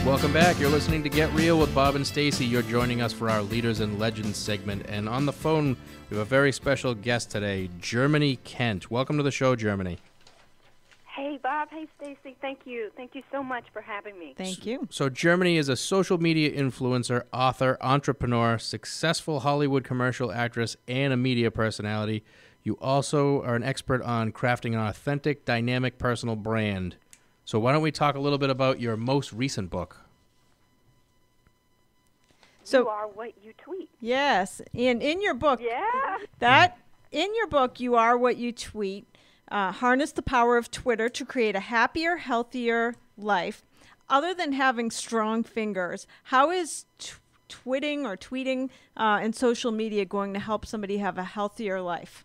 Welcome back. You're listening to Get Real with Bob and Stacey. You're joining us for our Leaders and Legends segment. And on the phone, we have a very special guest today, Germany Kent. Welcome to the show, Germany. Hey, Bob. Hey, Stacey. Thank you. Thank you so much for having me. Thank you. So Germany is a social media influencer, author, entrepreneur, successful Hollywood commercial actress, and a media personality. You also are an expert on crafting an authentic, dynamic, personal brand. So why don't we talk a little bit about your most recent book? You are what you tweet. Yes, and in your book, Yeah. in your book, You Are What You Tweet. Harness the power of Twitter to create a happier, healthier life. Other than having strong fingers, how is tweeting and social media going to help somebody have a healthier life?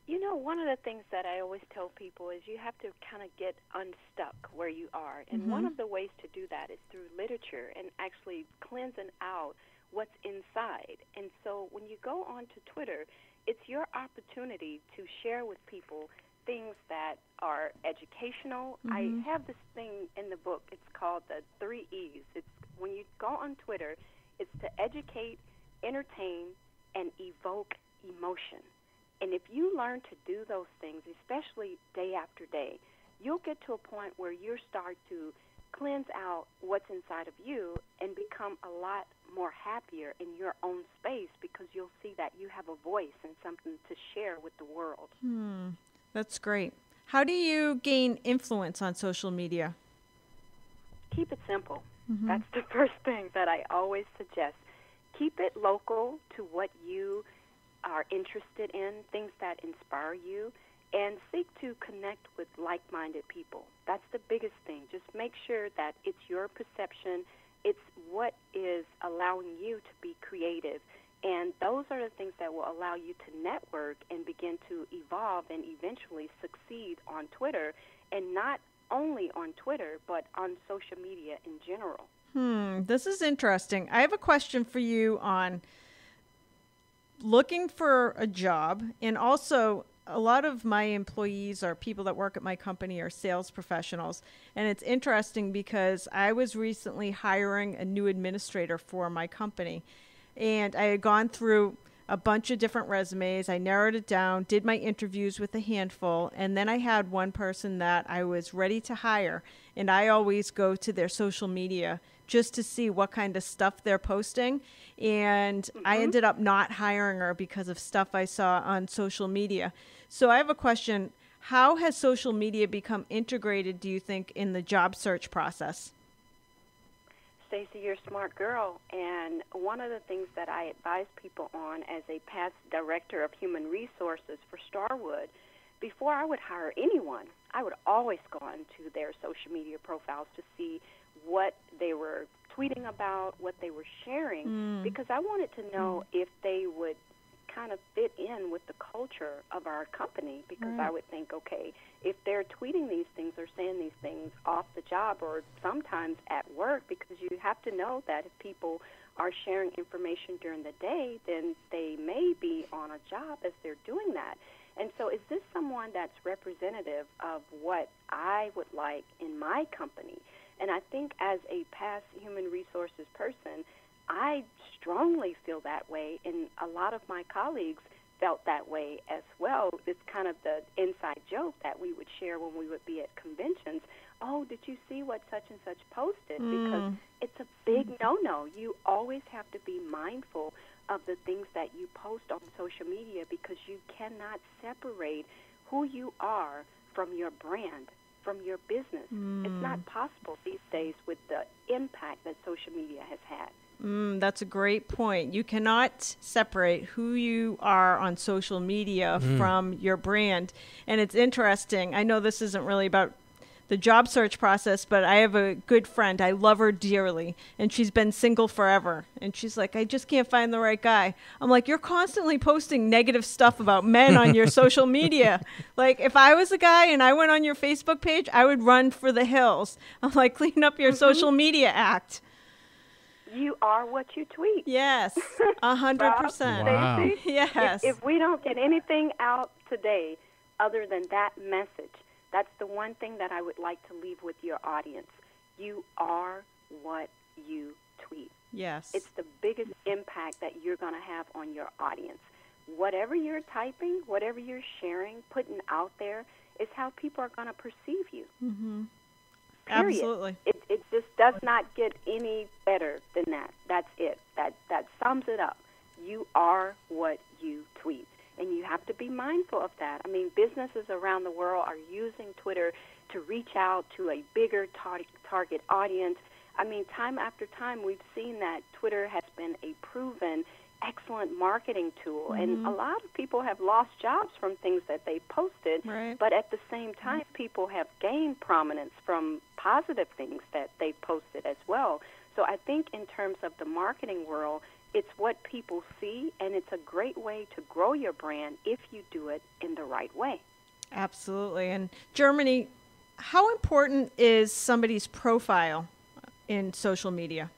You know, one of the things that I always tell people is you have to kind of get unstuck where you are. And one of the ways to do that is through literature and actually cleansing out what's inside. And so when you go onto Twitter, it's your opportunity to share with people things that are educational. I have this thing in the book. It's called the 3 E's. It's when you go on Twitter, it's to educate, entertain, and evoke emotion. And if you learn to do those things, especially day after day, you'll get to a point where you start to cleanse out what's inside of you and become a lot more happier in your own space because you'll see that you have a voice and something to share with the world. That's great. How do you gain influence on social media? Keep it simple. That's the first thing that I always suggest. Keep it local to what you are interested in, things that inspire you, and seek to connect with like-minded people. That's the biggest thing. Just make sure that it's your perception, it's what is allowing you to be creative, and those are the things that will allow you to network and begin to evolve and eventually succeed on Twitter, and not only on Twitter, but on social media in general. This is interesting. I have a question for you on looking for a job, and also a lot of my employees are people that work at my company are sales professionals. And it's interesting because I was recently hiring a new administrator for my company, and I had gone through a bunch of different resumes. I narrowed it down, did my interviews with a handful, and then I had one person that I was ready to hire, and I always go to their social media just to see what kind of stuff they're posting. And I ended up not hiring her because of stuff I saw on social media. So I have a question. How has social media become integrated, do you think, in the job search process? Stacey, you're a smart girl, and one of the things that I advise people on as a past director of human resources for Starwood, before I would hire anyone, I would always go onto their social media profiles to see what they were tweeting about, what they were sharing, because I wanted to know if they would kind of fit in with the culture of our company, because I would think, okay, if they're tweeting these things or saying these things off the job or sometimes at work, because you have to know that if people are sharing information during the day, then they may be on a job as they're doing that. And so is this someone that's representative of what I would like in my company? And I think as a past human resources person, I strongly feel that way, and a lot of my colleagues felt that way as well. It's kind of the inside joke that we would share when we would be at conventions. Oh, did you see what such and such posted? Because it's a big no-no. You always have to be mindful of the things that you post on social media, because you cannot separate who you are from your brand, from your business. It's not possible these days with the impact that social media has had. That's a great point. You cannot separate who you are on social media from your brand. And it's interesting. I know this isn't really about the job search process, but I have a good friend. I love her dearly, and she's been single forever. And she's like, I just can't find the right guy. I'm like, you're constantly posting negative stuff about men on your social media. Like, if I was a guy and I went on your Facebook page, I would run for the hills. I'm like, clean up your social media act. You are what you tweet. Yes, 100%. Wow. Yes. If we don't get anything out today other than that message, that's the one thing that I would like to leave with your audience. You are what you tweet. Yes. It's the biggest impact that you're going to have on your audience. Whatever you're typing, whatever you're sharing, putting out there, is how people are going to perceive you. Mm-hmm. Period. Absolutely. It just does not get any better than that. That's it. That sums it up. You are what you tweet. And you have to be mindful of that. I mean, businesses around the world are using Twitter to reach out to a bigger target audience. I mean, time after time, we've seen that Twitter has been a proven excellent marketing tool. Mm-hmm. And a lot of people have lost jobs from things that they posted. Right. But at the same time, people have gained prominence from positive things that they posted as well. So I think in terms of the marketing world, it's what people see, and it's a great way to grow your brand if you do it in the right way. Absolutely. And Germany, how important is somebody's profile in social media?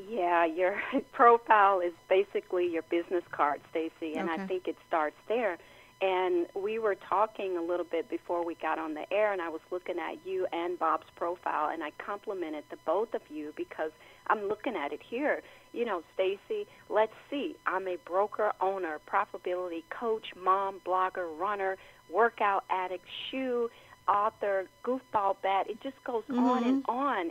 Yeah, your profile is basically your business card, Stacey, and Okay. I think it starts there. And we were talking a little bit before we got on the air, and I was looking at you and Bob's profile, and I complimented the both of you because I'm looking at it here. You know, Stacey, let's see. I'm a broker, owner, profitability coach, mom, blogger, runner, workout addict, shoe, author, goofball bat. It just goes on,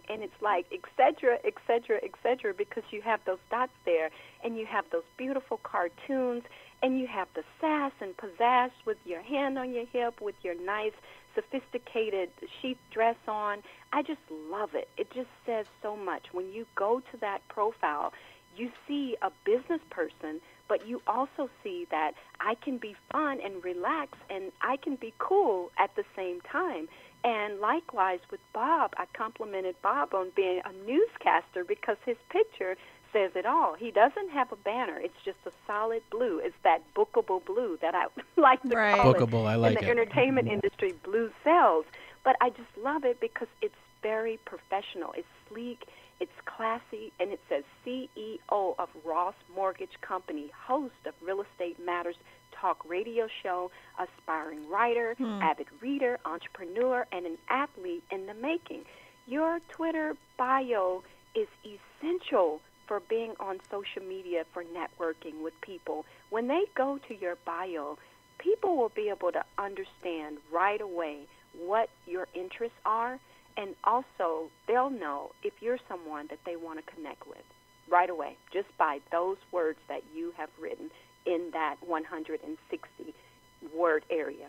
and it's like et cetera, et cetera, et cetera, because you have those dots there, and you have those beautiful cartoons, and you have the sass and pizzazz with your hand on your hip, with your nice, sophisticated sheath dress on. I just love it. It just says so much. When you go to that profile, you see a business person, but you also see that I can be fun and relax, and I can be cool at the same time. And likewise with Bob, I complimented Bob on being a newscaster because his picture says it all. He doesn't have a banner. It's just a solid blue. It's that bookable blue that I like to call Bookable, it. I like in the it. entertainment industry, blue sells. But I just love it because it's very professional. It's sleek, it's classy, and it says CEO of Ross Mortgage Company, host of Real Estate Matters talk radio show, aspiring writer, avid reader, entrepreneur, and an athlete in the making. Your Twitter bio is essential for being on social media, for networking with people. When they go to your bio, people will be able to understand right away what your interests are, and also they'll know if you're someone that they want to connect with right away, just by those words that you have written in that 160-word area.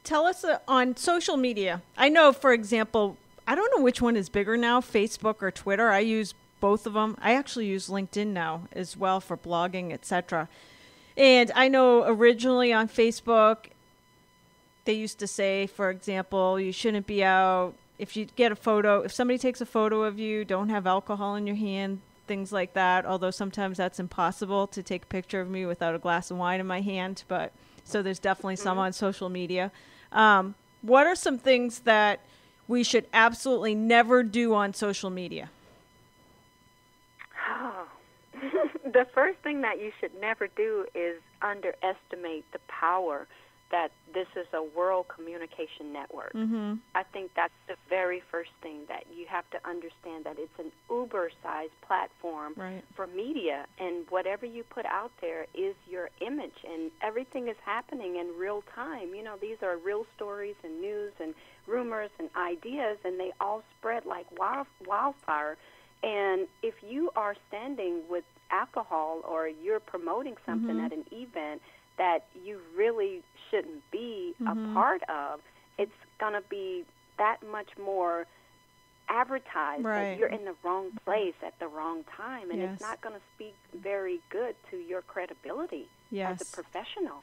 Tell us on social media. I know, for example, I don't know which one is bigger now, Facebook or Twitter. I use both of them. I actually use LinkedIn now as well for blogging, etc. And I know originally on Facebook, they used to say, for example, you shouldn't be out. If you get a photo, if somebody takes a photo of you, don't have alcohol in your hand, things like that. Although sometimes that's impossible to take a picture of me without a glass of wine in my hand. But so there's definitely some on social media. What are some things that we should absolutely never do on social media? Oh. The first thing that you should never do is underestimate the power that this is a world communication network. I think that's the very first thing that you have to understand, that it's an Uber-sized platform for media, and whatever you put out there is your image, and everything is happening in real time. You know, these are real stories and news and rumors and ideas, and they all spread like wildfire. And if you are standing with alcohol or you're promoting something at an event that you really shouldn't be a part of, it's going to be that much more advertised that you're in the wrong place at the wrong time, and it's not going to speak very good to your credibility as a professional.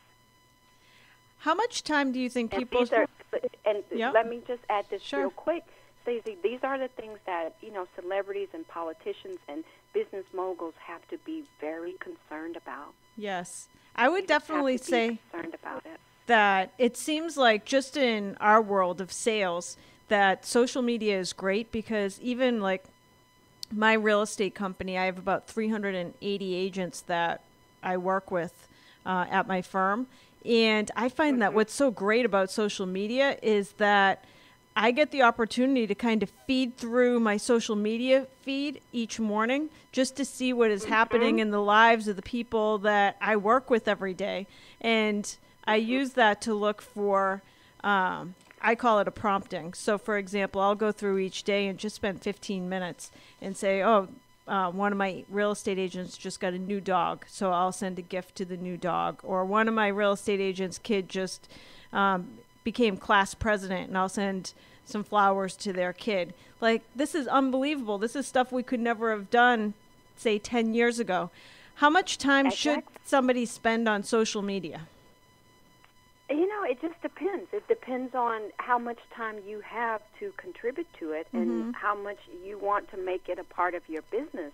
How much time do you think people... Let me just add this real quick. Stacey, these are the things that, you know, celebrities and politicians and business moguls have to be very concerned about. Yes. I would definitely say concerned about it. That it seems like just in our world of sales that social media is great, because even like my real estate company, I have about 380 agents that I work with at my firm. And I find that what's so great about social media is that I get the opportunity to kind of feed through my social media feed each morning just to see what is happening in the lives of the people that I work with every day. And I use that to look for, I call it a prompting. So, for example, I'll go through each day and just spend 15 minutes and say, one of my real estate agents just got a new dog, so I'll send a gift to the new dog. Or one of my real estate agents' kid just became class president, and I'll send some flowers to their kid. Like, this is unbelievable. This is stuff we could never have done, say, 10 years ago. How much time should somebody spend on social media? You know, it just depends. It depends on how much time you have to contribute to it and how much you want to make it a part of your business.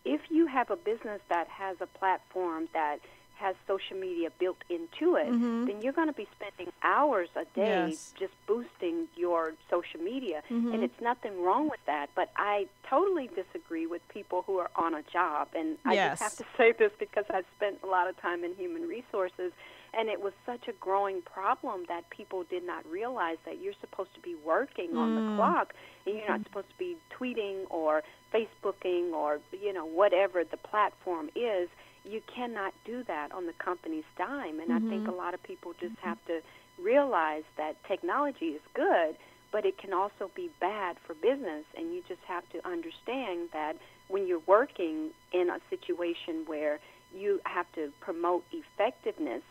If you have a business that has a platform that has social media built into it, then you're going to be spending hours a day just boosting your social media. And it's nothing wrong with that. But I totally disagree with people who are on a job. And I just have to say this because I've spent a lot of time in human resources. And it was such a growing problem that people did not realize that you're supposed to be working on the clock, and you're not supposed to be tweeting or Facebooking or, you know, whatever the platform is. You cannot do that on the company's dime. And I think a lot of people just have to realize that technology is good, but it can also be bad for business. And you just have to understand that when you're working in a situation where you have to promote effectiveness,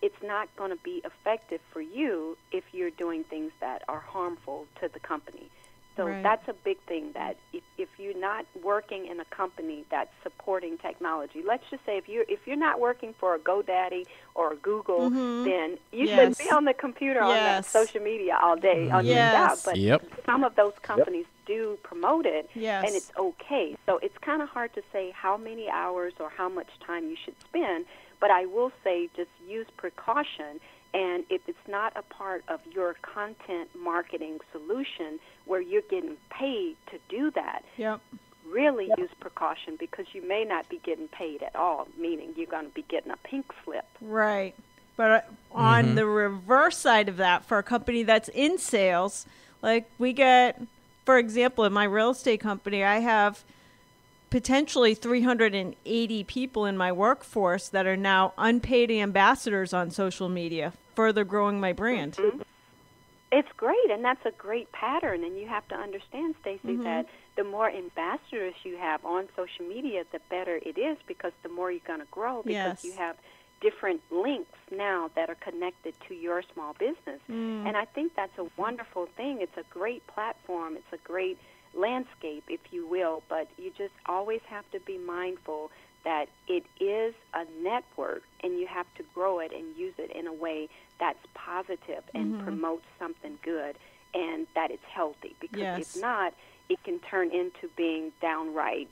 it's not going to be effective for you if you're doing things that are harmful to the company. So that's a big thing, that if you're not working in a company that's supporting technology, let's just say if you're not working for a GoDaddy or a Google, then you shouldn't be on the computer on that social media all day on your job. But some of those companies do promote it, and it's okay. So it's kind of hard to say how many hours or how much time you should spend, but I will say just use precaution. And if it's not a part of your content marketing solution where you're getting paid to do that, really use precaution, because you may not be getting paid at all, meaning you're going to be getting a pink slip. Right. But on the reverse side of that, for a company that's in sales, like we get, for example, in my real estate company, I have potentially 380 people in my workforce that are now unpaid ambassadors on social media, further growing my brand. It's great, and that's a great pattern. And you have to understand, Stacey, that the more ambassadors you have on social media, the better it is, because the more you're going to grow, because you have different links now that are connected to your small business. And I think that's a wonderful thing. It's a great platform. It's a great landscape, if you will, but you just always have to be mindful that it is a network, and you have to grow it and use it in a way that's positive and promotes something good, and that it's healthy, because if not, it can turn into being downright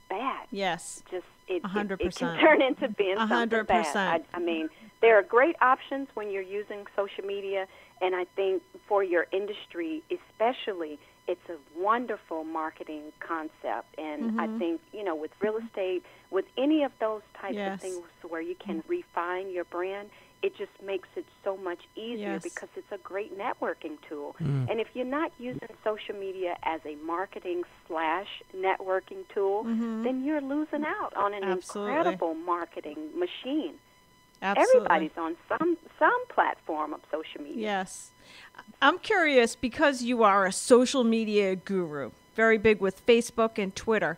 bad. Just 100%. It can turn into being something bad. I mean, there are great options when you're using social media, and I think for your industry especially, it's a wonderful marketing concept. And I think, you know, with real estate, with any of those types of things where you can refine your brand, it just makes it so much easier because it's a great networking tool. And if you're not using social media as a marketing / networking tool, then you're losing out on an incredible marketing machine. Everybody's on some platform of social media. I'm curious, because you are a social media guru, very big with Facebook and Twitter.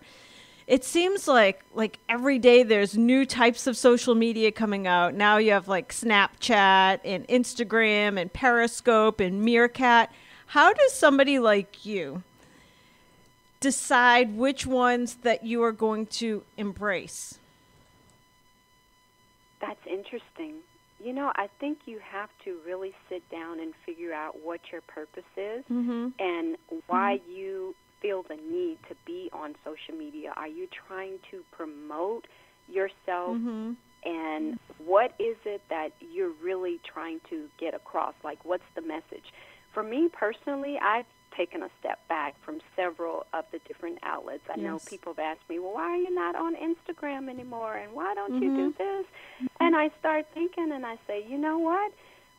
It seems like every day there's new types of social media coming out. Now you have like Snapchat and Instagram and Periscope and Meerkat. How does somebody like you decide which ones that you are going to embrace? That's interesting. You know, I think you have to really sit down and figure out what your purpose is and why you feel the need to be on social media. Are you trying to promote yourself? And what is it that you're really trying to get across? Like, what's the message? For me personally, I've taken a step back from several of the different outlets. I know people have asked me, well, why are you not on Instagram anymore? And why don't you do this? And I start thinking, and I say, you know what?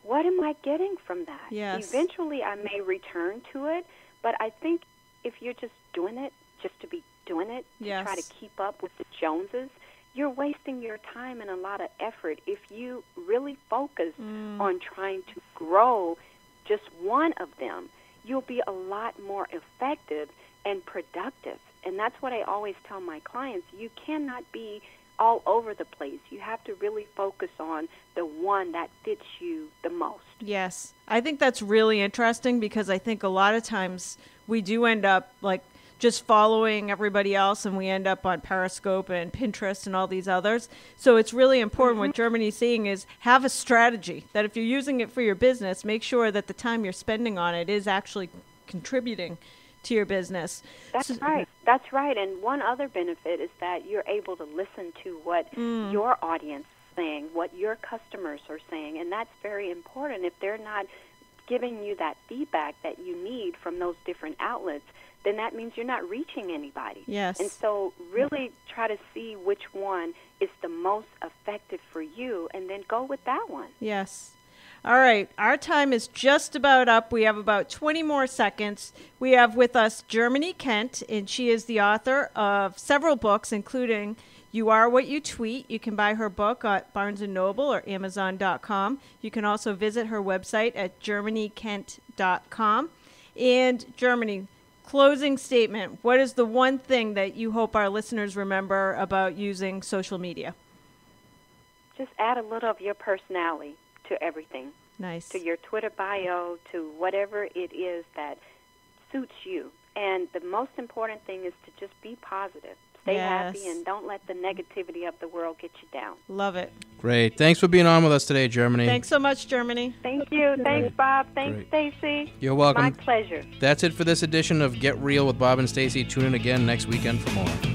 what am I getting from that? Yes. Eventually I may return to it, but I think if you're just doing it just to be doing it, to Yes. try to keep up with the Joneses, you're wasting your time and a lot of effort. If you really focus on trying to grow just one of them, you'll be a lot more effective and productive. And that's what I always tell my clients. You cannot be all over the place. You have to really focus on the one that fits you the most. Yes. I think that's really interesting because I think a lot of times we do end up like just following everybody else, and we end up on Periscope and Pinterest and all these others. So it's really important what Germany's saying is have a strategy that if you're using it for your business, make sure that the time you're spending on it is actually contributing to your business. That's right. That's right. And one other benefit is that you're able to listen to what your audience is saying, what your customers are saying, and that's very important. If they're not giving you that feedback that you need from those different outlets, then that means you're not reaching anybody. Yes. And so really try to see which one is the most effective for you and then go with that one. Yes. All right. Our time is just about up. We have about 20 more seconds. We have with us Germany Kent, and she is the author of several books, including You Are What You Tweet. You can buy her book at Barnes & Noble or Amazon.com. You can also visit her website at germanykent.com. And Germany, closing statement. What is the one thing that you hope our listeners remember about using social media? Just add a little of your personality to everything. Nice. To your Twitter bio, to whatever it is that suits you. And the most important thing is to just be positive. Stay happy and don't let the negativity of the world get you down. Love it. Great. Thanks for being on with us today, Germany. Thanks so much, Germany. Thank you. Thanks, Bob. Thanks, Stacey. You're welcome. My pleasure. That's it for this edition of Get Real with Bob and Stacey. Tune in again next weekend for more.